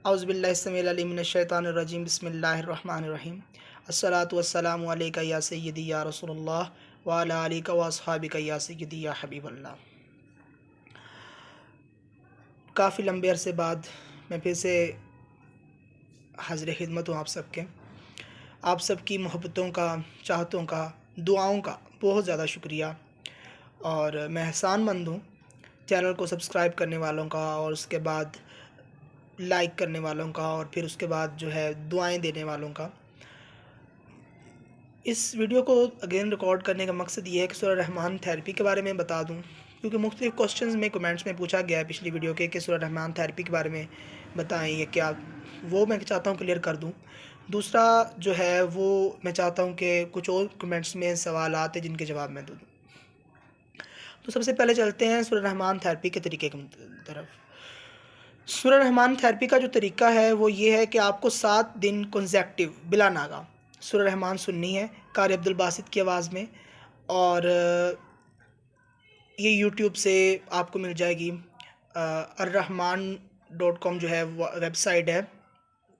औज़ुबिल्लाहिस्समीउल अलीम मिनश्शैतानिर्रजीम बिस्मिल्लाहिर्रहमानिर्रहीम अस्सलातु वस्सलामु अलैका या सय्यदी या रसूलुल्लाह व अला आलिका व अस्हाबिका या सय्यदी या हबीबल्लाह। काफ़ी लंबे अरसे बाद मैं फिर से हाज़िर खिदमत हूँ आप सबकी मोहब्बतों का, चाहतों का, दुआओं का बहुत ज़्यादा शुक्रिया और मैं एहसानमंद हूँ चैनल को सब्सक्राइब करने वालों का और उसके बाद लाइक करने वालों का और फिर उसके बाद जो है दुआएं देने वालों का। इस वीडियो को अगेन रिकॉर्ड करने का मकसद ये है कि सूरह रहमान थेरेपी के बारे में बता दूं, क्योंकि मुख्तलिफ़ क्वेश्चंस में कमेंट्स में पूछा गया है पिछली वीडियो के कि सूरह रहमान थेरेपी के बारे में बताएं या क्या, वो मैं चाहता हूं क्लियर कर दूं। दूसरा जो है वो मैं चाहता हूं कि कुछ और कमेंट्स में सवाल आते जिनके जवाब मैं दूँ। तो सबसे पहले चलते हैं सूरह रहमान थेरेपी के तरीके की तरफ। सूरह रहमान थेरेपी का जो तरीका है वो ये है कि आपको 7 दिन कंसेक्टिव बिला नागा सूरह रहमान सुननी है कारी अब्दुल बासित की आवाज़ में, और ये यूट्यूब से आपको मिल जाएगी। arrahman.com जो है वेबसाइट है,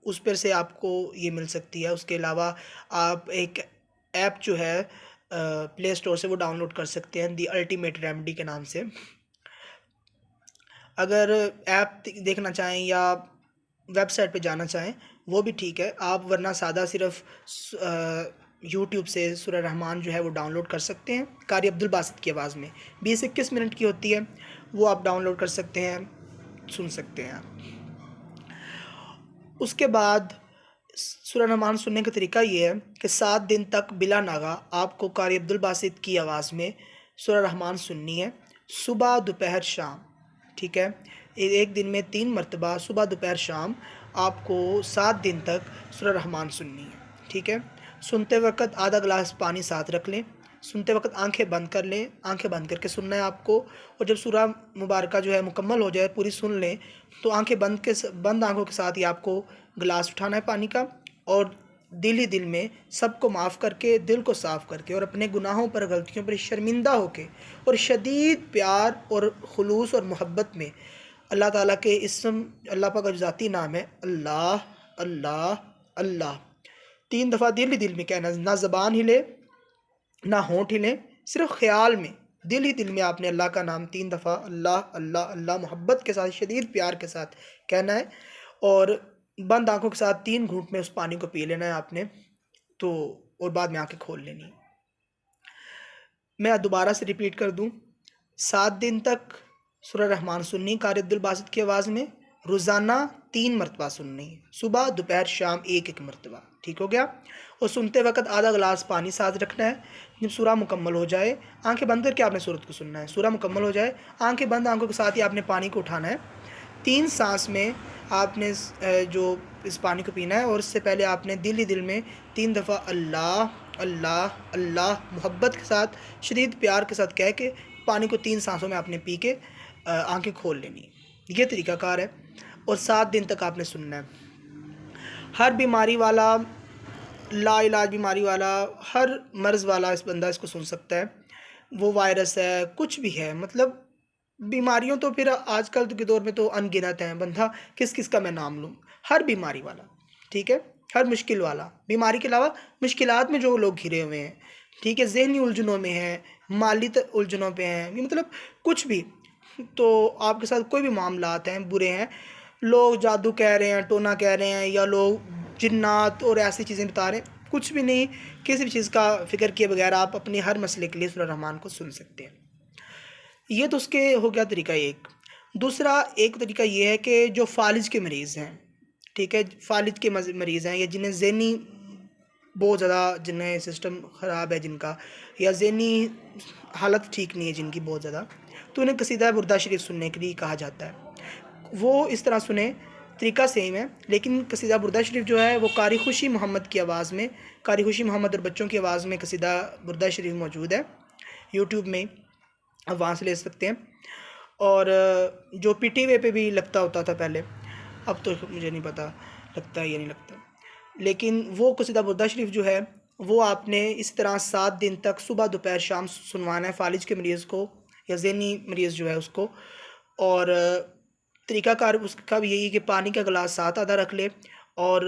उस पर से आपको ये मिल सकती है। उसके अलावा आप एक ऐप जो है प्ले स्टोर से वो डाउनलोड कर सकते हैं, दी अल्टीमेट रेमेडी के नाम से। अगर ऐप देखना चाहें या वेबसाइट पे जाना चाहें वो भी ठीक है आप, वरना सादा सिर्फ यूट्यूब से सूरह रहमान जो है वो डाउनलोड कर सकते हैं कारी अब्दुल बासित की आवाज़ में। 20-21 मिनट की होती है, वो आप डाउनलोड कर सकते हैं, सुन सकते हैं। उसके बाद सूरह रहमान सुनने का तरीका ये है कि 7 दिन तक बिला नागा आपको कारी अब्दुल बासित की आवाज़ में सूरह रहमान सुननी है, सुबह दोपहर शाम। ठीक है, एक दिन में 3 मरतबा सुबह दोपहर शाम आपको 7 दिन तक सूरह रहमान सुननी है। ठीक है, सुनते वक्त आधा गिलास पानी साथ रख लें, सुनते वक्त आंखें बंद कर लें, आंखें बंद करके सुनना है आपको। और जब सूरह मुबारका जो है मुकम्मल हो जाए, पूरी सुन लें, तो आंखें बंद आंखों के साथ ही आपको गिलास उठाना है पानी का और दिल ही दिल में सबको माफ़ करके, दिल को साफ़ करके और अपने गुनाहों पर, गलतियों पर शर्मिंदा होके और शदीद प्यार और खुलूस और मोहब्बत में अल्लाह ताला के इसम, अल्लाह पाक का ज़ाती नाम है अल्लाह अल्लाह अल्लाह, 3 दफ़ा दिल ही दिल में कहना, ना ज़बान हिले ना होंठ हिले, सिर्फ ख्याल में दिल ही दिल में आपने अल्लाह का नाम 3 दफ़ा अल्लाह अल्लाह अल्लाह मोहब्बत के साथ, शदीद प्यार के साथ कहना है और बंद आंखों के साथ 3 घूंट में उस पानी को पी लेना है आपने, तो और बाद में आंखें खोल लेनी। मैं दोबारा से रिपीट कर दूं, 7 दिन तक सूरह रहमान सुननी कारी अब्दुल बासित की आवाज़ में, रोज़ाना 3 मरतबा सुननी, सुबह दोपहर शाम 1-1 मरतबा। ठीक हो गया। और सुनते वक्त आधा गिलास पानी साथ रखना है। जब सूरह मुकम्मल हो जाए, आंखें बंद करके आपने सूरत को सुनना है। सूरह मुकम्मल हो जाए, आंखें बंद आंखों के साथ ही आपने पानी को उठाना है। 3 सांस में आपने जो इस पानी को पीना है और इससे पहले आपने दिल ही दिल में 3 दफ़ा अल्लाह अल्लाह अल्लाह मोहब्बत के साथ, शदीद प्यार के साथ कह के पानी को 3 सांसों में आपने पी के आंखें खोल लेनी। ये तरीक़ाकार है और 7 दिन तक आपने सुनना है। हर बीमारी वाला, लाइलाज बीमारी वाला, हर मर्ज़ वाला बंदा इसको सुन सकता है। वो वायरस है, कुछ भी है, मतलब बीमारियों तो फिर आजकल के दौर में तो अनगिनत हैं, बंदा किस किस का मैं नाम लूँ। हर बीमारी वाला, ठीक है, हर मुश्किल वाला, बीमारी के अलावा मुश्किलात में जो लोग घिरे हुए हैं, ठीक है, ज़हनी उलझनों में हैं, माली उलझनों पे हैं, मतलब कुछ भी, तो आपके साथ कोई भी मामलात हैं, बुरे हैं, लोग जादू कह रहे हैं, टोना कह रहे हैं, या लोग जिन्नात और ऐसी चीज़ें बता रहे हैं, कुछ भी नहीं, किसी भी चीज़ का फ़िक्र किए बगैर आप अपने हर मसले के लिए सूरह रहमान को सुन सकते हैं। ये तो उसके हो गया तरीका एक। दूसरा एक तरीका ये है कि जो फालिज के मरीज़ हैं, ठीक है, फालिज के मरीज़ हैं या जिन्हें ज़हनी बहुत ज़्यादा, जिन्हें सिस्टम ख़राब है जिनका, या ज़हनी हालत ठीक नहीं है जिनकी बहुत ज़्यादा, तो उन्हें कसीदा बुर्दा शरीफ सुनने के लिए कहा जाता है। वो इस तरह सुने, तरीका सेम है, लेकिन कसीदा बुर्दा शरीफ जो है वो कारी खुशी मोहम्मद की आवाज़ में, कारी खुशी मोहम्मद और बच्चों की आवाज़ में कसीदा बुर्दा शरीफ मौजूद है यूट्यूब में, आप वहाँ से ले सकते हैं। और जो PTV पे भी लगता होता था पहले, अब तो मुझे नहीं पता लगता है या नहीं लगता, लेकिन वो कसीदा बुर्दा शरीफ जो है वो आपने इस तरह 7 दिन तक सुबह दोपहर शाम सुनवाना है फालिज के मरीज़ को या ज़हनी मरीज़ जो है उसको। और तरीक़ाकार उसका भी यही है कि पानी का गिलास साथ आधा रख ले, और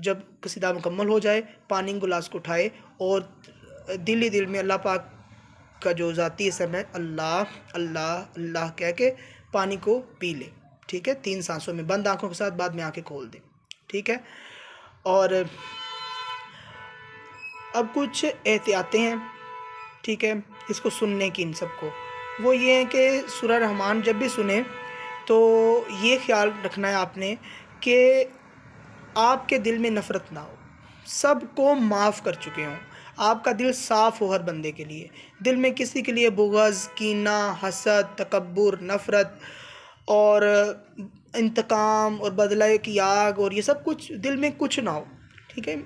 जब कसीदा मुकम्मल हो जाए पानी गिलास को उठाए और दिल ही दिल में अल्लाह पाक का जो ज़ाती इसम है अल्लाह अल्लाह अल्लाह कह के पानी को पी ले। ठीक है, 3 सांसों में, बंद आँखों के साथ, बाद में आँखें खोल दे। ठीक है, और अब कुछ एहतियातें हैं, ठीक है, इसको सुनने की। इन सबको वो ये है कि सूरह रहमान जब भी सुने तो ये ख्याल रखना है आपने कि आपके दिल में नफ़रत ना हो, सबको माफ़ कर चुके हों, आपका दिल साफ़ हो हर बंदे के लिए। दिल में किसी के लिए बुग़्ज़, कीना, हसद, तकब्बुर, नफ़रत और इंतकाम और बदले की आग और ये सब कुछ दिल में कुछ ना हो। ठीक है,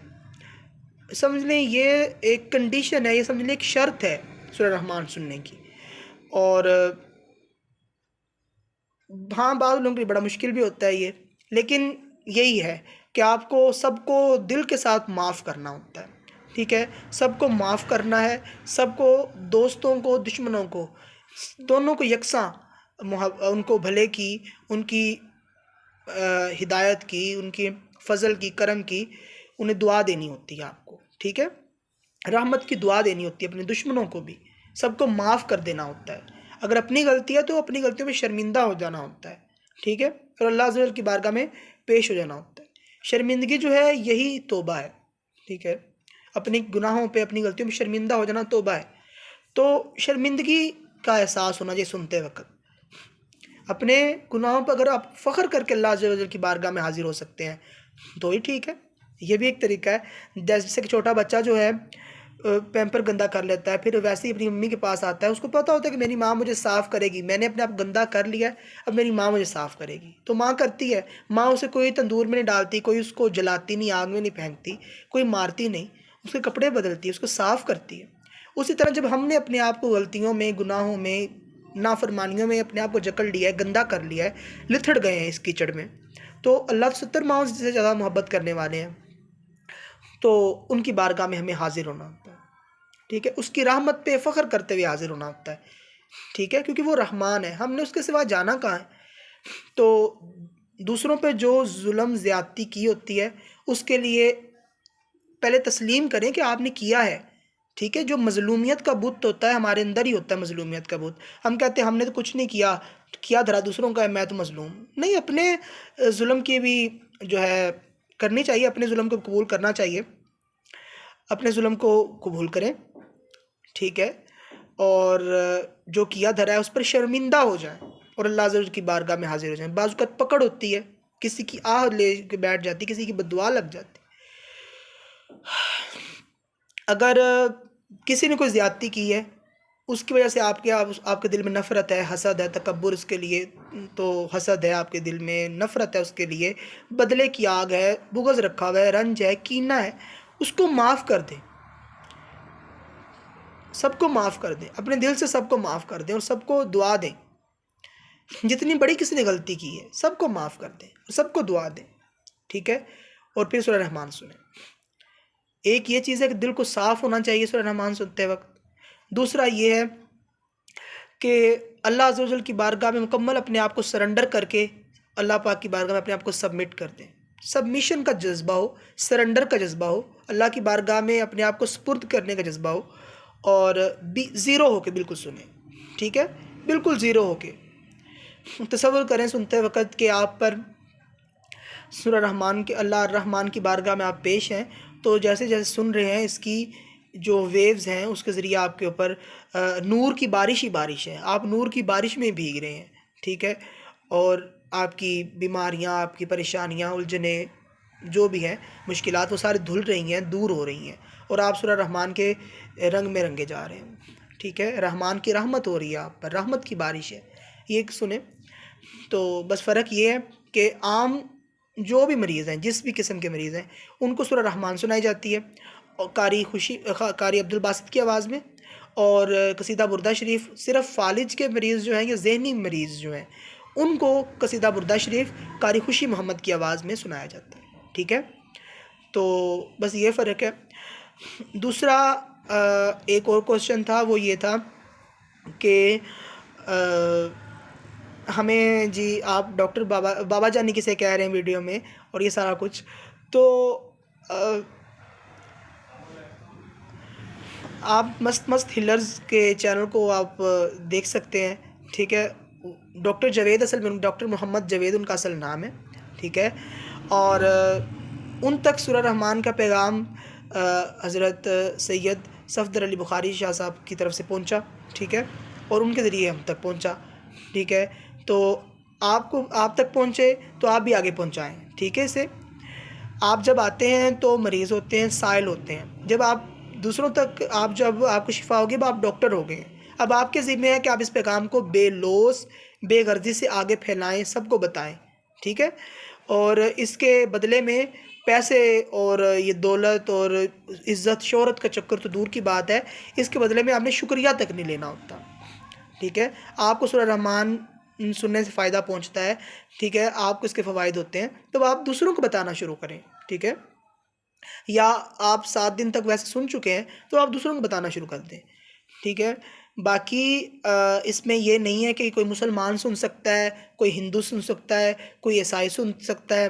समझ लें ये एक कंडीशन है, ये समझ लें एक शर्त है सूरह रहमान सुनने की। और हाँ, बाद लोगों के लिए बड़ा मुश्किल भी होता है ये, लेकिन यही है कि आपको सबको दिल के साथ माफ़ करना होता है। ठीक है, सबको माफ़ करना है, सबको, दोस्तों को, दुश्मनों को, दोनों को यकसां उनको भले की, उनकी हिदायत की, उनकी फ़ज़ल की, करम की, उन्हें दुआ देनी होती है आपको। ठीक है, रहमत की दुआ देनी होती है अपने दुश्मनों को भी, सबको माफ़ कर देना होता है। अगर अपनी गलती है तो अपनी गलतियों में शर्मिंदा हो जाना होता है। ठीक है, और अल्लाह अज़्ज़ा वजल की बारगाह में पेश हो जाना होता है। शर्मिंदगी जो है यही तौबा है। ठीक है, अपनी गुनाहों पे, अपनी गलतियों में शर्मिंदा हो जाना तौबा है। तो शर्मिंदगी का एहसास होना चाहिए सुनते वक्त। अपने गुनाहों पर अगर आप फ़ख्र करके अल्लाह अज़्ज़ा वजल की बारगाह में हाज़िर हो सकते हैं तो ही ठीक है, ये भी एक तरीका है। जैसे कि छोटा बच्चा जो है पैम्पर गंदा कर लेता है, फिर वैसे ही अपनी मम्मी के पास आता है, उसको पता होता है कि मेरी माँ मुझे साफ़ करेगी, मैंने अपने आप गंदा कर लिया है, अब मेरी माँ मुझे साफ़ करेगी। तो माँ करती है, माँ उसे कोई तंदूर में नहीं डालती, कोई उसको जलाती नहीं, आग में नहीं फेंकती, कोई मारती नहीं, उसके कपड़े बदलती है, उसको साफ़ करती है। उसी तरह जब हमने अपने आप को गलतियों में, गुनाहों में, नाफरमानियों में अपने आप को जकड़ लिया है, गंदा कर लिया है, लिथड़ गए हैं इस कीचड़ में, तो अल्लाह 70 माओं से ज़्यादा मोहब्बत करने वाले हैं, तो उनकी बारगाह में हमें हाज़िर होना होता है। ठीक है, उसकी रहमत पे फ़ख्र करते हुए हाज़िर होना होता है। ठीक है, क्योंकि वो रहमान है, हमने उसके सिवा जाना कहाँ है। तो दूसरों पे जो जुल्म ज़्यादती की होती है उसके लिए पहले तस्लीम करें कि आपने किया है। ठीक है, जो मज़लूमियत का बुत होता है हमारे अंदर ही होता है, मज़लूमियत का बुत। हम कहते हैं हमने तो कुछ नहीं किया, किया धरा दूसरों का है, मैं तो मज़लूम नहीं। अपने जुल्म की भी जो है करनी चाहिए, अपने जुल्म को कबूल करना चाहिए, अपने जुल्म को कबूल करें। ठीक है, और जो किया धरा है उस पर शर्मिंदा हो जाए और अल्लाह अज़्ज़ा वजल की बारगाह में हाज़िर हो जाए। बाज़ औक़ात पकड़ होती है, किसी की आह ले के बैठ जाती, किसी की बद्दुआ लग जाती। अगर किसी ने कोई ज़्यादती की है, उसकी वजह से आपके दिल में नफ़रत है, हसद है, तकब्बुर उसके लिए, तो हसद है आपके दिल में, नफ़रत है उसके लिए, बदले की आग है, बुग़्ज़ रखा हुआ है, रंज है, कीना है, उसको माफ़ कर दें, सबको माफ़ कर दें, अपने दिल से सबको माफ़ कर दें और सबको दुआ दें। जितनी बड़ी किसी ने गलती की है सबको माफ़ कर दें, सबको दुआ दें। ठीक है, और फिर सूरह रहमान सुने। एक ये चीज़ है कि दिल को साफ़ होना चाहिए सूरह रहमान सुनते वक्त। दूसरा ये है कि अल्लाह अज़्ज़ा वजल की बारगाह में मुकम्मल अपने आप को सरेंडर करके अल्लाह पाक की बारगाह में अपने आप को सबमिट कर दें। सबमिशन का जज्बा हो, सरेंडर का जज्बा हो, अल्लाह की बारगाह में अपने आप को सुपुर्द करने का जज्बा हो, और ज़ीरो होके बिल्कुल सुने। ठीक है, बिल्कुल ज़ीरो होके तसव्वुर करें सुनते वक्त कि आप पर सूरह रहमान के, अल्लाह रहमान की बारगाह में आप पेश हैं, तो जैसे जैसे सुन रहे हैं इसकी जो वेव्स हैं उसके ज़रिए आपके ऊपर नूर की बारिश ही बारिश है, आप नूर की बारिश में भीग रहे हैं। ठीक है, और आपकी बीमारियां, आपकी परेशानियां, उलझने जो भी हैं, मुश्किलात, वो सारी धुल रही हैं, दूर हो रही हैं, और आप सूरह रहमान के रंग में रंगे जा रहे हैं। ठीक है, रहमान की रहमत हो रही है आप पर, रहमत की बारिश है, ये सुने। तो बस फ़र्क ये है कि आम जो भी मरीज़ हैं, जिस भी किस्म के मरीज़ हैं, उनको सूरह रहमान सुनाई जाती है, और कारी अब्दुल बासित की आवाज़ में, और कसीदा बुर्दा शरीफ सिर्फ़ फालिज के मरीज़ जो हैं या ज़हनी मरीज़ जो हैं उनको कसीदा बुर्दा शरीफ कारी खुशी मोहम्मद की आवाज़ में सुनाया जाता है। ठीक है, तो बस ये फ़र्क है। दूसरा एक और क्वेश्चन था, वो ये था कि हमें जी आप डॉक्टर बाबा जानी किसे कह रहे हैं वीडियो में और ये सारा कुछ, तो आप मस्त मस्त हिलर्स के चैनल को आप देख सकते हैं, ठीक है। डॉक्टर जावेद, असल में डॉक्टर मोहम्मद जावेद उनका असल नाम है, ठीक है। और उन तक सूरह रहमान का पैगाम हज़रत सैयद सफदर अली बुखारी शाह साहब की तरफ से पहुंचा, ठीक है, और उनके ज़रिए हम तक पहुंचा, ठीक है। तो आप तक पहुंचे तो आप भी आगे पहुंचाएं, ठीक है। इसे आप जब आते हैं तो मरीज़ होते हैं, साइल होते हैं, जब आप दूसरों तक जब आपको शिफा होगी, अब आप डॉक्टर हो गए। अब आपके ज़िम्मे है कि आप इस पैगाम को बेलौस बेगर्दी से आगे फैलाएं, सबको बताएं, ठीक है। और इसके बदले में पैसे और ये दौलत और इज़्ज़त शोहरत का चक्कर तो दूर की बात है, इसके बदले में आपने शुक्रिया तक नहीं लेना होता, ठीक है। आपको सूरह रहमान सुनने से फ़ायदा पहुंचता है, ठीक है, आपको इसके फ़वाइद होते हैं, तो आप दूसरों को बताना शुरू करें, ठीक है। या आप 7 दिन तक वैसे सुन चुके हैं तो आप दूसरों को बताना शुरू कर दें, ठीक है। बाकी इसमें ये नहीं है कि कोई मुसलमान सुन सकता है, कोई हिंदू सुन सकता है, कोई ईसाई सुन सकता है,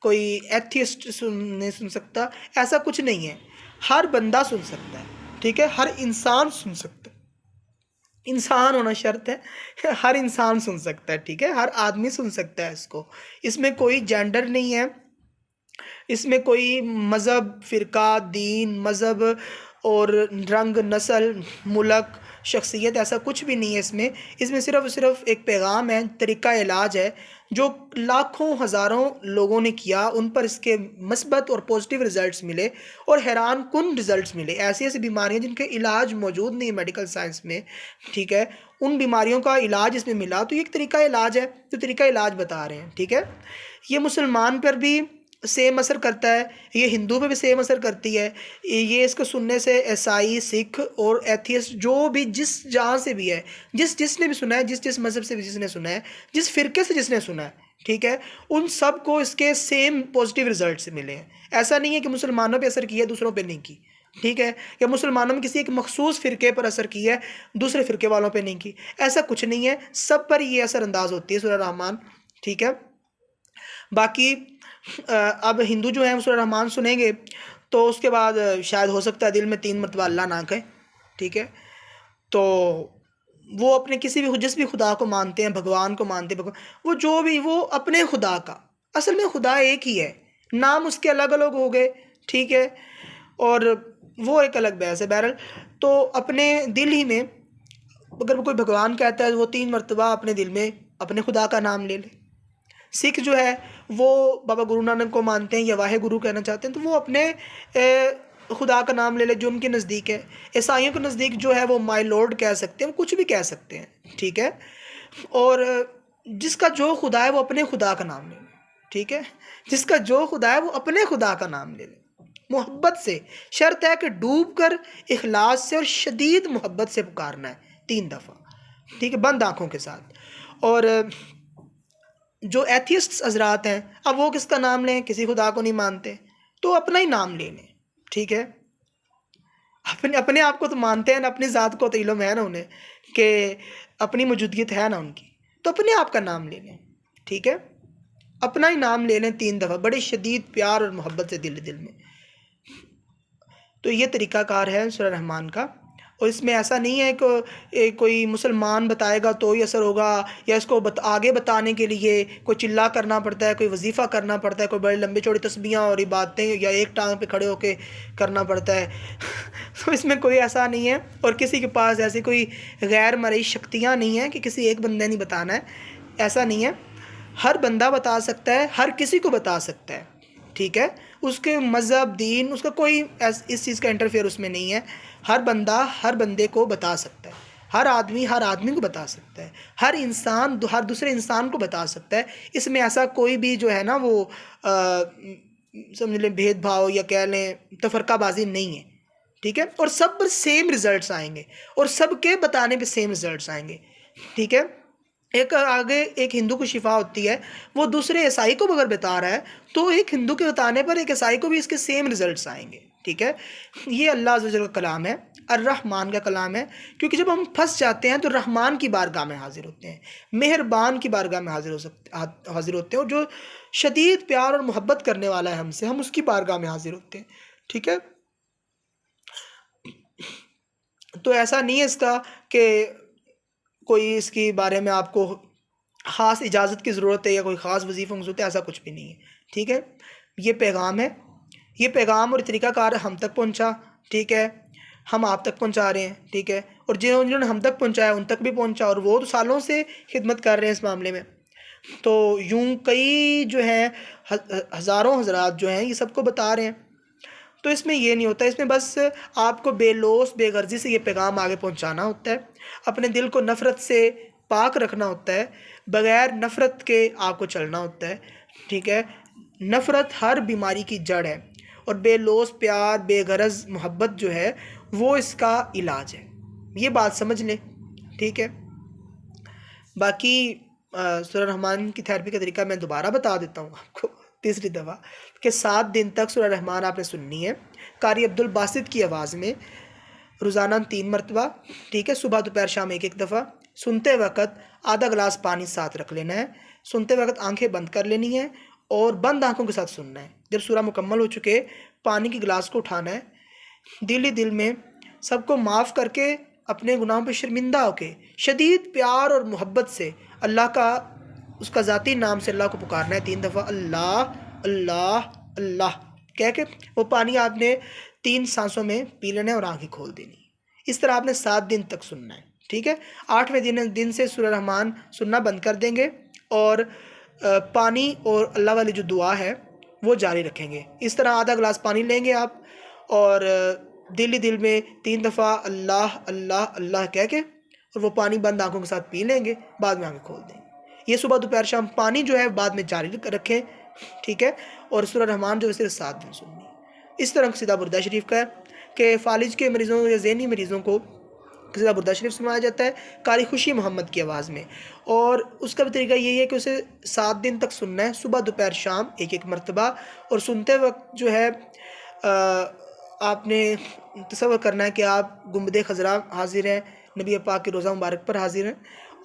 कोई एथियस्ट नहीं सुन सकता, ऐसा कुछ नहीं है। हर बंदा सुन सकता है, ठीक है, हर इंसान सुन सकता है, इंसान होना शर्त है, हर इंसान सुन सकता है, ठीक है, हर आदमी सुन सकता है इसको। इसमें कोई जेंडर नहीं है, इसमें कोई मज़हब, फ़िरका, दीन, मज़हब और रंग, नस्ल, मुल्क, शख्सियत ऐसा कुछ भी नहीं है इसमें सिर्फ़ एक पैगाम है, तरीक़ा इलाज है जो लाखों हज़ारों लोगों ने किया, उन पर इसके मस्बत और पॉजिटिव रिज़ल्ट्स मिले और हैरान कुन रिज़ल्ट्स मिले। ऐसी ऐसी बीमारियाँ जिनके इलाज मौजूद नहीं है मेडिकल साइंस में, ठीक है, उन बीमारियों का इलाज इसमें मिला। तो ये एक तरीक़ा इलाज है, तो तरीक़ा इलाज बता रहे हैं, ठीक है। ये मुसलमान पर भी सेम असर करता है, ये हिंदू पे भी सेम असर करती है। ये इसको सुनने से ईसाई, सिख और एथियस्ट जो भी जिस जहाँ से भी है, जिसने भी सुना है, जिस मज़हब से भी जिसने सुना है, जिस फ़िरके से जिसने सुना है, ठीक है, उन सब को इसके सेम पॉजिटिव रिजल्ट्स मिले हैं। ऐसा नहीं है कि मुसलमानों पे असर किया दूसरों पे नहीं की, ठीक है, या मुसलमानों में किसी एक मखसूस फ़िरके पर असर किया है दूसरे फ़िरके वालों पे नहीं की, ऐसा कुछ नहीं है, सब पर ये असरअंदाज होती है सूरह रहमान, ठीक है। बाकी अब हिंदू जो है सूरह रहमान सुनेंगे तो उसके बाद शायद हो सकता है दिल में 3 मरतबा अल्लाह ना कहे, ठीक है। तो वो अपने किसी भी जिस भी खुदा को मानते हैं, भगवान को मानते हैं, वो जो भी वो अपने खुदा का, असल में खुदा एक ही है, नाम उसके अलग अलग हो गए, ठीक है, और वो एक अलग बहस है। बहरहाल तो अपने दिल ही में अगर वो कोई भगवान कहता है वो 3 मरतबा अपने दिल में अपने खुदा का नाम ले ले। सिख जो है वो बाबा गुरु नानक को मानते हैं या वाहे गुरु कहना चाहते हैं, तो वो अपने खुदा का नाम ले ले जो उनके नज़दीक है। ईसाइयों के नज़दीक जो है वो माय लॉर्ड कह सकते हैं, कुछ भी कह सकते हैं, ठीक है। और जिसका जो खुदा है वो अपने खुदा का नाम ले ले, ठीक है, जिसका जो खुदा है वो अपने खुदा का नाम ले ले मोहब्बत से। शर्त है कि डूब कर इखलास से और शदीद मोहब्बत से पुकारना है 3 दफ़ा, ठीक है, बंद आँखों के साथ। और जो एथियस्ट्स हजरात हैं, अब वो किसका नाम लें, किसी खुदा को नहीं मानते तो अपना ही नाम ले लें, ठीक है। अपने आप को तो मानते हैं ना, अपनी ज़ात को तो इल्म है ना उन्हें कि अपनी मौजूदगियत है ना उनकी, तो अपने आप का नाम ले लें, ठीक है, अपना ही नाम ले लें 3 दफ़ा बड़े शदीद प्यार और मोहब्बत से दिल दिल में। तो ये तरीक़ाकार है सूरह रहमान का। और इसमें ऐसा नहीं है कि कोई मुसलमान बताएगा तो ही असर होगा, या इसको आगे बताने के लिए कोई चिल्ला करना पड़ता है, कोई वजीफ़ा करना पड़ता है, कोई बड़े लंबे चौड़ी तस्बीहां और इबादतें या एक टांग पे खड़े होके करना पड़ता है। तो इसमें कोई ऐसा नहीं है, और किसी के पास ऐसी कोई गैर मरई शक्तियाँ नहीं हैं कि किसी एक बंदे नहीं बताना है, ऐसा नहीं है। हर बंदा बता सकता है, हर किसी को बता सकता है, ठीक है। उसके मज़हब, दीन, उसका कोई इस चीज़ का इंटरफेयर उसमें नहीं है। हर बंदा हर बंदे को बता सकता है, हर आदमी को बता सकता है, हर इंसान हर दूसरे इंसान को बता सकता है। इसमें ऐसा कोई भी जो है ना वो समझ लें भेदभाव या कह लें तफरकाबाजी नहीं है, ठीक है। और सब पर सेम रिज़ल्ट्स आएंगे और सबके बताने पे सेम रिज़ल्ट्स आएंगे, ठीक है। एक हिंदू को शिफा होती है, वो दूसरे ईसाई को अगर बता रहा है तो एक हिंदू के बताने पर एक ईसाई को भी इसके सेम रिजल्ट्स आएंगे, ठीक है। ये अल्लाह अज़्ज़ व जल का कलाम है। अर्रहमान का कलाम है, क्योंकि जब हम फंस जाते हैं तो रहमान की बारगाह में हाजिर होते हैं, मेहरबान की बारगाह में हाजिर होते हैं, और जो शदीद प्यार और मोहब्बत करने वाला है हमसे, हम उसकी बारगाह में हाजिर होते हैं। ठीक है, तो ऐसा नहीं है इसका कि कोई इसके बारे में आपको ख़ास इजाज़त की ज़रूरत है या कोई ख़ास वजीफ़ों की ज़रूरत है, ऐसा कुछ भी नहीं है। ठीक है, ये पैगाम है, ये पैगाम और तरीक़ाकार हम तक पहुंचा। ठीक है, हम आप तक पहुंचा रहे हैं। ठीक है, और जिन्होंने हम तक पहुंचाया उन तक भी पहुंचा, और वो तो सालों से खिदमत कर रहे हैं इस मामले में। तो यूं कई जो हैं हज़ारों हज़रात जो हैं ये सबको बता रहे हैं। तो इसमें ये नहीं होता, इसमें बस आपको बेलौस बेगर्जी से ये पैगाम आगे पहुंचाना होता है, अपने दिल को नफ़रत से पाक रखना होता है, बग़ैर नफ़रत के आपको चलना होता है। ठीक है, नफ़रत हर बीमारी की जड़ है, और बेलौस प्यार बेगरज मोहब्बत जो है वो इसका इलाज है। ये बात समझ लें। ठीक है, बाकी सूरह रहमान की थेरेपी का तरीका मैं दोबारा बता देता हूँ आपको तीसरी दफ़ा, कि 7 दिन तक सूरह रहमान आपने सुननी है कारी अब्दुल बासित की आवाज़ में, रोज़ाना 3 मरतबा। ठीक है, सुबह दोपहर शाम एक दफ़ा। सुनते वक्त आधा गिलास पानी साथ रख लेना है, सुनते वक्त आंखें बंद कर लेनी है और बंद आंखों के साथ सुनना है। जब सूरह मुकम्मल हो चुके पानी के गिलास को उठाना है, दिल ही दिल में सबको माफ़ करके अपने गुनाहों पर शर्मिंदा होके शदीद प्यार और मोहब्बत से अल्लाह का, उसका ज़ाती नाम से अल्लाह को पुकारना है 3 दफ़ा, अल्लाह अल्लाह अल्लाह कह के वो पानी आपने 3 सांसों में पी लेना है और आँखें खोल देनी। इस तरह आपने 7 दिन तक सुनना है। ठीक है, 8वें दिन से सूरह रहमान सुनना बंद कर देंगे और पानी और अल्लाह वाली जो दुआ है वो जारी रखेंगे। इस तरह आधा गिलास पानी लेंगे आप और दिल ही दिल में 3 दफ़ा अल्लाह अल्लाह अल्लाह कह के और वो पानी बंद आंखों के साथ पी लेंगे, बाद में आंखें खोल देंगे। ये सुबह दोपहर शाम पानी जो है बाद में जारी रखें। ठीक है, और सूरह रहमान जो है सिर्फ 7 दिन सुननी है। इस तरह सीधा बुर्दा शरीफ का है कि फ़ालिज के मरीज़ों या ज़हनी मरीज़ों को सीधा बुर्दा शरीफ सुनाया जाता है कारी खुशी मोहम्मद की आवाज़ में, और उसका भी तरीका यही है कि उसे 7 दिन तक सुनना है, सुबह दोपहर शाम एक मरतबा। और सुनते वक्त जो है आपने तसव्वुर करना है कि आप गुंबद खज़रा हाजिर हैं, नबी पाक के रोज़ा मुबारक पर हाजिर हैं,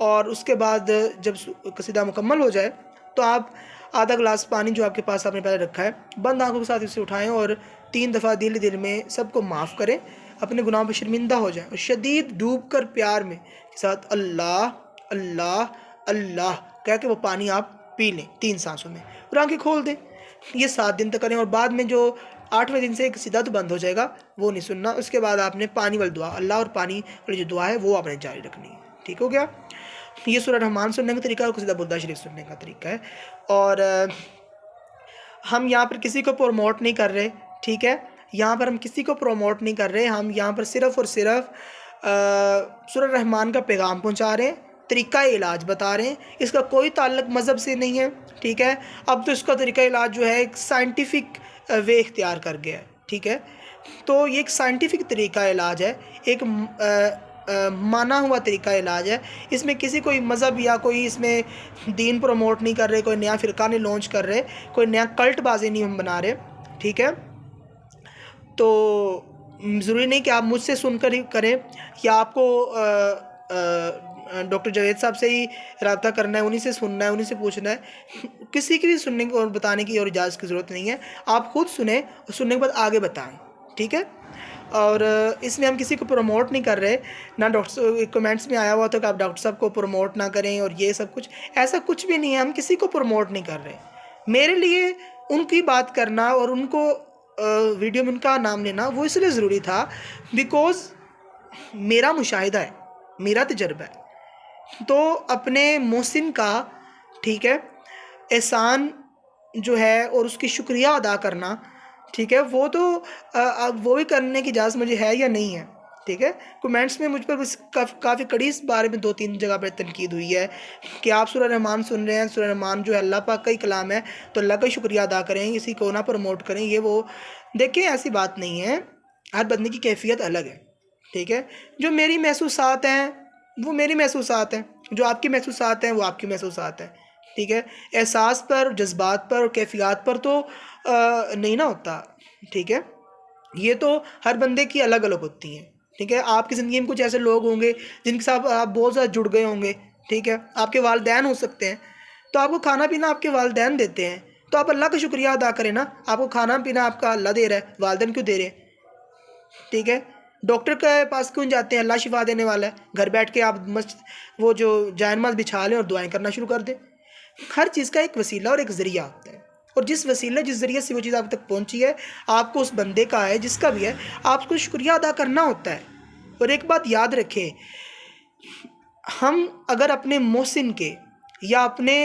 और उसके बाद जब कसीदा मुकम्मल हो जाए तो आप आधा गिलास पानी जो आपके पास आपने पहले रखा है बंद आंखों के साथ इसे उठाएं और 3 दफ़ा दिल में सबको माफ़ करें, अपने गुनाहों पर शर्मिंदा हो जाएं और शदीद डूब कर प्यार में के साथ अल्लाह अल्लाह अल्लाह कह के वो पानी आप पी लें 3 सांसों में और आंखें खोल दें। ये 7 दिन तक करें, और बाद में जो 8वें दिन से कसीदा तो बंद हो जाएगा, वो नहीं सुनना। उसके बाद आपने पानी वाली दुआ, अल्लाह और पानी वाली जो दुआ है वो आपने जारी रखनी है। ठीक हो गया, ये सूरह रहमान सुनने का तरीका और कसीदा बुर्दा शरीफ सुनने का तरीका है। और हम यहाँ पर किसी को प्रमोट नहीं कर रहे। ठीक है, यहाँ पर हम किसी को प्रमोट नहीं कर रहे, हम यहाँ पर सिर्फ़ और सिर्फ सूरह रहमान का पैगाम पहुँचा रहे हैं, तरीक़ा इलाज बता रहे हैं। इसका कोई ताल्लुक़ मज़हब से नहीं है। ठीक है, अब तो इसका तरीक़ा इलाज जो है एक साइंटिफिक वे इख्तियार कर गया है। ठीक है, तो ये एक साइंटिफिक तरीक़ा इलाज है, एक माना हुआ तरीक़ा इलाज है। इसमें किसी कोई मज़हब या कोई इसमें दीन प्रमोट नहीं कर रहे, कोई नया फ़िरका नहीं लॉन्च कर रहे, कोई नया कल्टबाजी नहीं हम बना रहे। ठीक है, तो ज़रूरी नहीं कि आप मुझसे सुनकर ही करें या आपको डॉक्टर जावेद साहब से ही रब्ता करना है, उन्हीं से सुनना है, उन्हीं से पूछना है। किसी की भी सुनने और बताने की और इजाज़त की ज़रूरत नहीं है। आप खुद सुने और सुनने के बाद आगे बताएं। ठीक है, और इसमें हम किसी को प्रमोट नहीं कर रहे ना। डॉक्टर कमेंट्स में आया हुआ था कि आप डॉक्टर साहब को प्रमोट ना करें और ये सब कुछ, ऐसा कुछ भी नहीं है। हम किसी को प्रमोट नहीं कर रहे। मेरे लिए उनकी बात करना और उनको वीडियो में उनका नाम लेना वो इसलिए ज़रूरी था बिकॉज़ मेरा मुशाहिदा है, मेरा तजर्बा है। तो अपने मोहसिन का, ठीक है, एहसान जो है और उसकी शुक्रिया अदा करना, ठीक है, वो तो अब वो भी करने की इजाज़त मुझे है या नहीं है। ठीक है, कमेंट्स में मुझ पर काफ़ी कड़ी इस बारे में 2-3 जगह पर तनकीद हुई है कि आप सूरह रहमान सुन रहे हैं, सूरह रहमान जो है अल्लाह पाक का ही कलाम है, तो अल्लाह का शुक्रिया अदा करें, किसी को ना प्रमोट करें, ये वो। देखें, ऐसी बात नहीं है, हर बंदे की कैफियत अलग है। ठीक है, जो मेरी महसूसात हैं वो मेरी महसूसात हैं, जो आपकी महसूसात हैं वो आपकी महसूसात हैं। ठीक है, एहसास पर, जज्बात पर और कैफियत पर तो नहीं ना होता। ठीक है, ये तो हर बंदे की अलग अलग होती हैं। ठीक है। आपकी ज़िंदगी में कुछ ऐसे लोग होंगे जिनके साथ आप बहुत ज़्यादा जुड़ गए होंगे, ठीक है। आपके वालिदैन हो सकते हैं, तो आपको खाना पीना आपके वालिदैन देते हैं, तो आप अल्लाह का शुक्रिया अदा करें ना। आपको खाना पीना आपका अल्लाह दे रहा है, वालिदैन क्यों दे रहे हैं, ठीक है। डॉक्टर के पास क्यों जाते हैं, अल्लाह शिफा देने वाला है। घर बैठ के आप वो जो जायनमाज़ बिछा लें और दुआएं करना शुरू कर दें। हर चीज़ का एक वसीला और एक ज़रिया होता है, और जिस वसीले जिस ज़रिए से वो चीज़ आप तक पहुंची है, आपको उस बंदे का है, जिसका भी है, आपको शुक्रिया अदा करना होता है। और एक बात याद रखें, हम अगर अपने मोहसिन के या अपने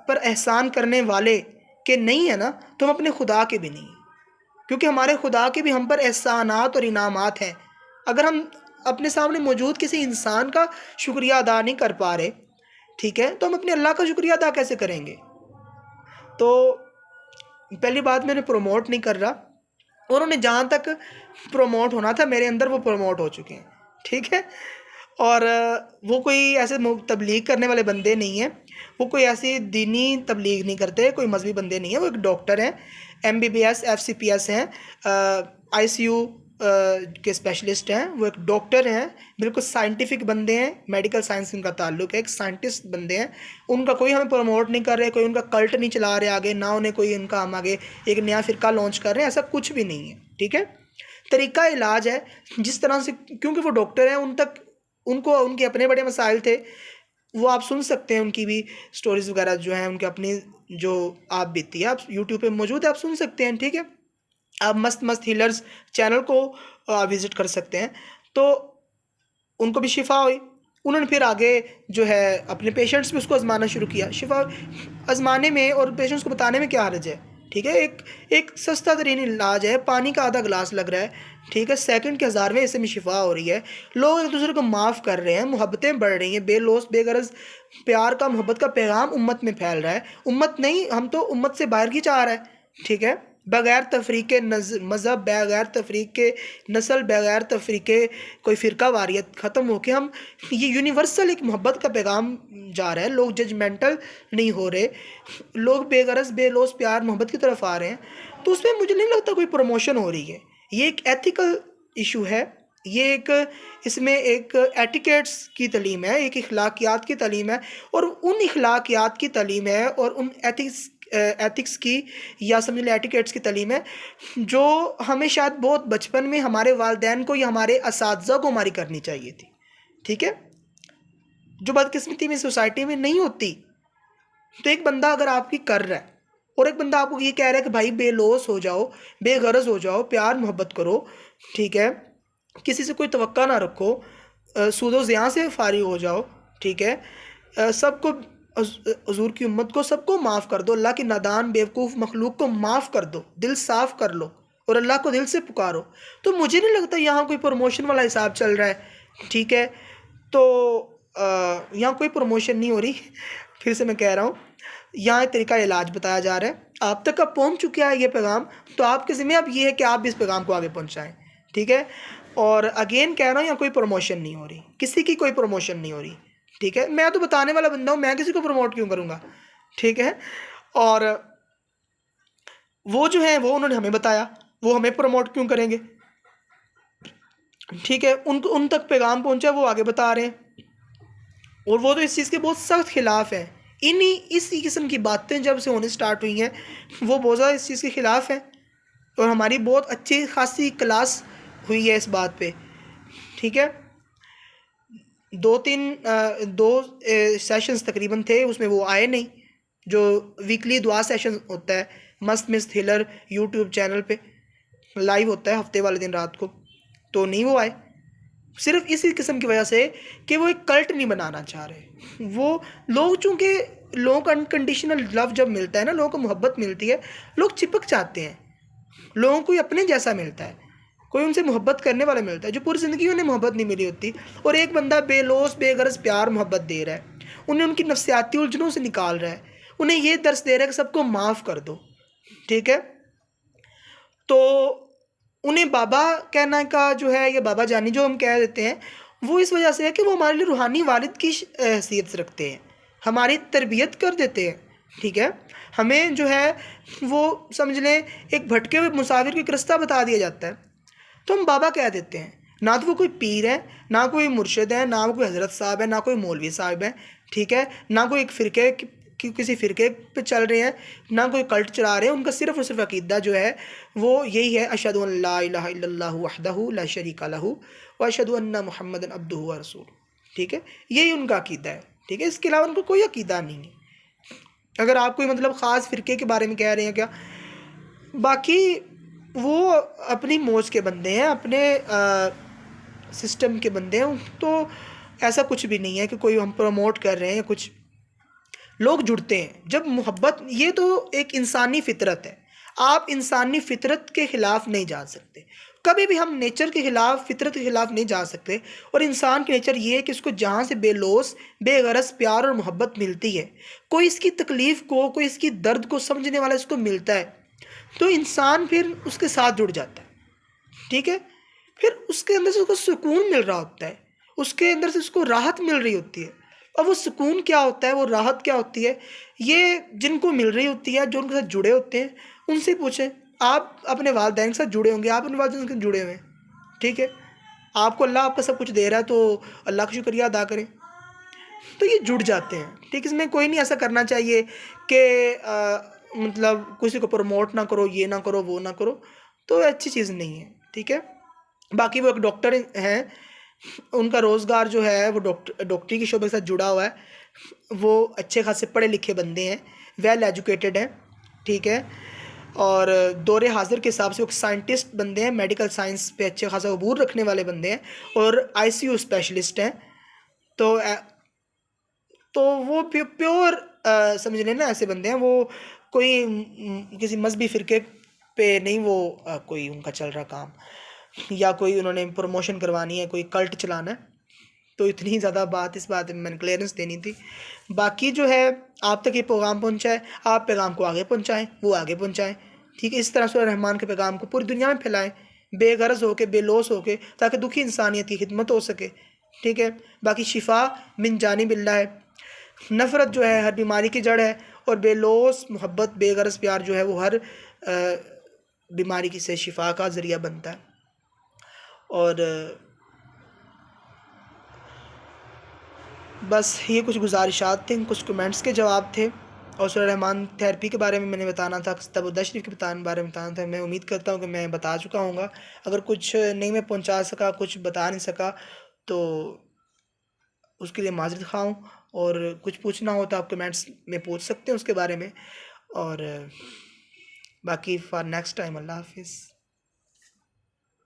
पर एहसान करने वाले के नहीं है ना, तो हम अपने खुदा के भी नहीं, क्योंकि हमारे खुदा के भी हम पर एहसानात और इनामात हैं। अगर हम अपने सामने मौजूद किसी इंसान का शुक्रिया अदा नहीं कर पा रहे, ठीक है, तो हम अपने अल्लाह का शुक्रिया अदा कैसे करेंगे। तो पहली बात, मैंने प्रमोट नहीं कर रहा, और उन्हें जहाँ तक प्रमोट होना था मेरे अंदर, वो प्रमोट हो चुके हैं, ठीक है। और वो कोई ऐसे तबलीग करने वाले बंदे नहीं हैं, वो कोई ऐसी दीनी तबलीग नहीं करते, कोई मजहबी बंदे नहीं हैं। वो एक डॉक्टर हैं, MBBS FCPS हैं, ICU के स्पेशलिस्ट हैं। वो एक डॉक्टर हैं, बिल्कुल साइंटिफिक बंदे हैं, मेडिकल साइंस से उनका ताल्लुक है, एक साइंटिस्ट बंदे हैं। उनका कोई हमें प्रमोट नहीं कर रहे, कोई उनका कल्ट नहीं चला रहे आगे, ना उन्हें कोई उनका हम आगे एक नया फ़िरका लॉन्च कर रहे हैं, ऐसा कुछ भी नहीं है, ठीक है। तरीका इलाज है जिस तरह से, क्योंकि वो डॉक्टर हैं, उनको उनके अपने बड़े मसाइल थे, वो आप सुन सकते हैं, उनकी भी स्टोरीज़ वगैरह जो हैं, उनके अपनी जो आप बीती है, आप यूट्यूब पे मौजूद है, आप सुन सकते हैं, ठीक है। आप मस्त हीलर्स चैनल को विज़िट कर सकते हैं। तो उनको भी शिफा हुई, उन्होंने फिर आगे जो है अपने पेशेंट्स भी उसको आजमाना शुरू किया। शिफा आजमाने में और पेशेंट्स को बताने में क्या हर्ज है, ठीक है। एक सस्ता तरीन इलाज है, पानी का आधा गिलास लग रहा है, ठीक है, सेकंड के 1000वें हिस्से में शिफा हो रही है। लोग एक दूसरे को माफ़ कर रहे हैं, मोहब्बतें बढ़ रही हैं, बेलौस बेगरज प्यार का मोहब्बत का पैगाम उम्मत में फैल रहा है। उम्मत नहीं, हम तो उम्मत से बाहर की चाह रहा है, ठीक है। बग़ैर तफरीक़ मज़हब, बग़ैर तफरीक़ नस्ल, बग़ैर तफरीक़ कोई फ़िरका वारियत ख़त्म हो के हम ये यूनिवर्सल एक मोहब्बत का पैगाम जा रहा है। लोग जजमेंटल नहीं हो रहे, लोग बेगरज बेलौस प्यार मोहब्बत की तरफ आ रहे हैं। तो उसमें मुझे नहीं लगता कोई प्रमोशन हो रही है। ये एक एथिकल इशू है, ये एक इसमें एक एटिकेट्स की तालीम है, एक इखलाकियात की तालीम है, और उन इखलाकियात की तालीम है और उन एथिक्स की या समझ लें एटिकेट्स की तालीम है जो हमें शायद बहुत बचपन में हमारे वालिदैन को या हमारे असातिज़ा को हमारी करनी चाहिए थी, ठीक है, जो बदकिस्मती में सोसाइटी में नहीं होती। तो एक बंदा अगर आपकी कर रहा है और एक बंदा आपको ये कह रहा है कि भाई बेलौस हो जाओ, बेगरज हो जाओ, प्यार मोहब्बत करो, ठीक है, किसी से कोई तवक्का ना रखो, सूदो ज़िया से फारिग हो जाओ, ठीक है, सबको हुज़ूर की उम्मत को सबको माफ़ कर दो, अल्लाह की नादान बेवकूफ़ मखलूक को माफ़ कर दो, दिल साफ़ कर लो और अल्लाह को दिल से पुकारो। तो मुझे नहीं लगता यहाँ कोई प्रमोशन वाला हिसाब चल रहा है, ठीक है। तो यहाँ कोई प्रमोशन नहीं हो रही। फिर से मैं कह रहा हूँ, यहाँ एक तरीका इलाज बताया जा रहा है, आप तक अब पहुँच चुका है ये पैगाम, तो आपके ज़िम्मे अब ये है कि आप भी इस पैगाम को आगे पहुँचाएँ, ठीक है। और अगेन कह रहा हूँ, यहाँ कोई प्रमोशन नहीं हो रही, किसी की कोई प्रमोशन नहीं हो रही, ठीक है। मैं तो बताने वाला बंदा हूँ, मैं किसी को प्रमोट क्यों करूँगा, ठीक है। और वो जो है वो उन्होंने हमें बताया, वो हमें प्रमोट क्यों करेंगे, ठीक है। उन तक पैगाम पहुँचा, वो आगे बता रहे हैं, और वो तो इस चीज़ के बहुत सख्त खिलाफ़ है। इसी किस्म की बातें जब से होने स्टार्ट हुई हैं, वो बहुत ज़्यादा इस चीज़ के ख़िलाफ़ है, और हमारी बहुत अच्छी खासी क्लास हुई है इस बात पे, ठीक है। 2 सेशंस तकरीबन थे, उसमें वो आए नहीं, जो वीकली दुआ सेशन होता है मस्त हिलर यूट्यूब चैनल पे लाइव होता है हफ्ते वाले दिन रात को, तो नहीं वो आए, सिर्फ इसी किस्म की वजह से कि वो एक कल्ट नहीं बनाना चाह रहे। वो लोग, चूँकि लोगों का अनकंडीशनल लव जब मिलता है ना, लोगों को मोहब्बत मिलती है, लोग चिपक जाते हैं, लोगों को अपने जैसा मिलता है, कोई उनसे मोहब्बत करने वाला मिलता है, जो पूरी ज़िंदगी उन्हें मोहब्बत नहीं मिली होती। और एक बंदा बेलौस बेगरज प्यार मोहब्बत दे रहा है, उन्हें उनकी नफ्सियाती उलझनों से निकाल रहा है, उन्हें ये दर्स दे रहा है कि सबको माफ़ कर दो, ठीक है। तो उन्हें बाबा कहना का जो है, ये बाबा जानी जो हम कह देते हैं, वो इस वजह से है कि वो हमारे लिए रूहानी वालिद की हैसियत रखते हैं, हमारी तरबियत कर देते हैं, ठीक है। हमें जो है वो समझ लें एक भटके हुए मुसाफिर को एक रास्ता बता दिया जाता है, तो हम बाबा कह देते हैं। ना तो वो कोई पीर है, ना कोई मुर्शिद है, ना कोई हज़रत साहब है, ना कोई मौलवी साहब है, ठीक है, ना कोई एक फ़िरके किसी फ़िरके पे चल रहे हैं, ना कोई कल्ट चला रहे हैं। उनका सिर्फ़ और सिर्फ अक़ीदा जो है वो यही है, अशहदु अन ला इलाहा इल्लल्लाहु वहदहु ला शरीका लहू व अशहदु अन्ना मुहम्मदन अब्दुहु व रसूलुहु, ठीक है, यही उनका अक़ीदा है, ठीक है, इसके अलावा उनको कोई अक़ीदा नहीं है। अगर आप कोई मतलब ख़ास फ़िरके के बारे में कह रहे हैं क्या, बाकी वो अपनी मौज के बंदे हैं, अपने सिस्टम के बंदे हैं, तो ऐसा कुछ भी नहीं है कि कोई हम प्रमोट कर रहे हैं कुछ। लोग जुड़ते हैं जब मोहब्बत, ये तो एक इंसानी फ़ितरत है, आप इंसानी फ़ितरत के ख़िलाफ़ नहीं जा सकते, कभी भी हम नेचर के ख़िलाफ़, फ़ितरत के ख़िलाफ़ नहीं जा सकते। और इंसान की नेचर ये है कि उसको जहाँ से बेलौस बेगरज़ प्यार और मोहब्बत मिलती है, कोई इसकी तकलीफ़ को, कोई इसकी दर्द को समझने वाला इसको मिलता है, तो इंसान फिर उसके साथ जुड़ जाता है, ठीक है, फिर उसके अंदर से उसको सुकून मिल रहा होता है, उसके अंदर से उसको राहत मिल रही होती है। और वो सुकून क्या होता है, वो राहत क्या होती है, ये जिनको मिल रही होती है, जो उनके साथ जुड़े होते हैं, उनसे पूछें। आप अपने वालिदैन के साथ जुड़े होंगे, आप अपने वालिदैन के साथ जुड़े हुए हैं, ठीक है, आपको अल्लाह आपका सब कुछ दे रहा है, तो अल्लाह का शुक्रिया अदा करें, तो ये जुड़ जाते हैं, ठीक। इसमें कोई नहीं ऐसा करना चाहिए कि मतलब किसी को प्रमोट ना करो, ये ना करो, वो ना करो, तो अच्छी चीज़ नहीं है, ठीक है। बाकी वो एक डॉक्टर हैं, उनका रोज़गार जो है वो डॉक्टरी के शोबे के साथ जुड़ा हुआ है, वो अच्छे खासे पढ़े लिखे बंदे हैं, वेल एजुकेटेड हैं, ठीक है, और दौरे हाज़िर के हिसाब से वो साइंटिस्ट बंदे हैं, मेडिकल साइंस पे अच्छे खासा अबूर रखने वाले बंदे हैं, और आईसीयू स्पेशलिस्ट हैं। तो वो प्योर समझ लेना ऐसे बंदे हैं, वो कोई किसी मजहबी फ़िरके पे नहीं, वो कोई उनका चल रहा काम, या कोई उन्होंने प्रमोशन करवानी है, कोई कल्ट चलाना है। तो इतनी ज़्यादा बात इस बात में मैंने क्लियरेंस देनी थी। बाकी जो है आप तक ये पैगाम पहुँचाए, आप पैगाम को आगे पहुँचाएँ, वो आगे पहुँचाएँ, ठीक है। इस तरह सूरह रहमान के पैगाम को पूरी दुनिया में फैलाएँ, बेगरज़ होके, बेलौस होके, ताकि दुखी इंसानियत की खिदमत हो सके, ठीक है। बाकी शिफा मिन जानिबिल्लाह है, नफ़रत जो है हर बीमारी की जड़ है, और बेलौस मोहब्बत बेगरज़ प्यार जो है वो हर बीमारी की से शिफा का ज़रिया बनता है। और बस ये कुछ गुजारिशात थी, कुछ कमेंट्स के जवाब थे, और सूरह रहमान थेरेपी के बारे में मैंने बताना था, तबद्दुआ शरीफ के बारे में बताना था। मैं उम्मीद करता हूँ कि मैं बता चुका हूँगा। अगर कुछ नहीं मैं पहुँचा सका, कुछ बता नहीं सका, तो उसके लिए माज़रत ख़्वाह हूँ, और कुछ पूछना हो तो आप कमेंट्स में पूछ सकते हैं उसके बारे में। और बाकी फॉर नेक्स्ट टाइम, अल्लाह हाफ़िज़।